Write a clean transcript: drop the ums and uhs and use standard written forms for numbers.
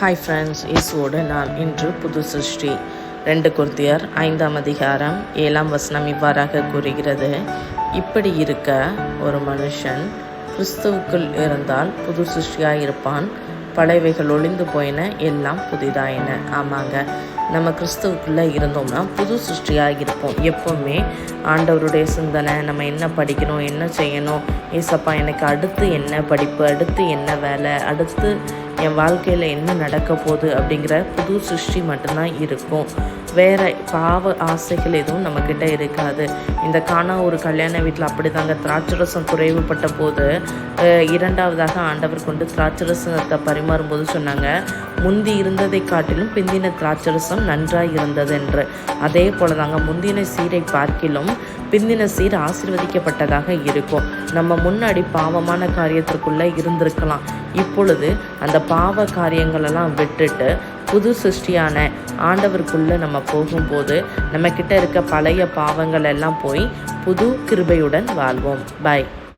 Hi friends, இயேசுவோடு நான். இன்று புது சிருஷ்டி. 2 கொரிந்தியர் 5ஆம் அதிகாரம் 7ஆம் வசனம் இவ்வாறாக கூறுகிறது: இப்படி இருக்க ஒரு மனுஷன் கிறிஸ்துவுக்குள் இருந்தால் புது சிருஷ்டியாக இருப்பான், பழையவைகள் ஒளிந்து போயின, எல்லாம் புதிதாயின. ஆமாங்க, நம்ம கிறிஸ்துவுக்குள்ளே இருந்தோம்னா புது சிருஷ்டியாக இருப்போம். எப்போவுமே ஆண்டவருடைய சிந்தனை, நம்ம என்ன படிக்கணும், என்ன செய்யணும், ஏசப்பா எனக்கு அடுத்து என்ன படிப்பு, அடுத்து என்ன வேலை, அடுத்து என் வாழ்க்கையில் என்ன நடக்க போகுது அப்படிங்கிற புது சிருஷ்டி மட்டும்தான் இருக்கும். வேறு பாவ ஆசைகள் எதுவும் நம்மக்கிட்ட இருக்காது. இந்த ஒரு கல்யாண வீட்டில் அப்படி தாங்க, திராட்சரசம் குறைவுபட்ட போது இரண்டாவதாக ஆண்டவர் கொண்டு திராட்சரசத்தை பரிமாறும்போது சொன்னாங்க, முந்தி இருந்ததை காட்டிலும் பிந்தின திராட்சரசம் நன்றாக இருந்தது என்று. அதே போல தாங்க, முந்தின சீரை பார்க்கிலும் பிந்தின சீர் ஆசீர்வதிக்கப்பட்டதாக இருக்கும். நம்ம முன்னாடி பாவமான காரியத்திற்குள்ளே இருந்திருக்கலாம். இப்பொழுது அந்த பாவ காரியங்களெல்லாம் விட்டுட்டு புது சிருஷ்டியான ஆண்டவருக்குள்ளே நம்ம போகும்போது நம்மக்கிட்ட இருக்க பழைய பாவங்கள் எல்லாம் போய் புது கிருபையுடன் வாழ்வோம். பாய்.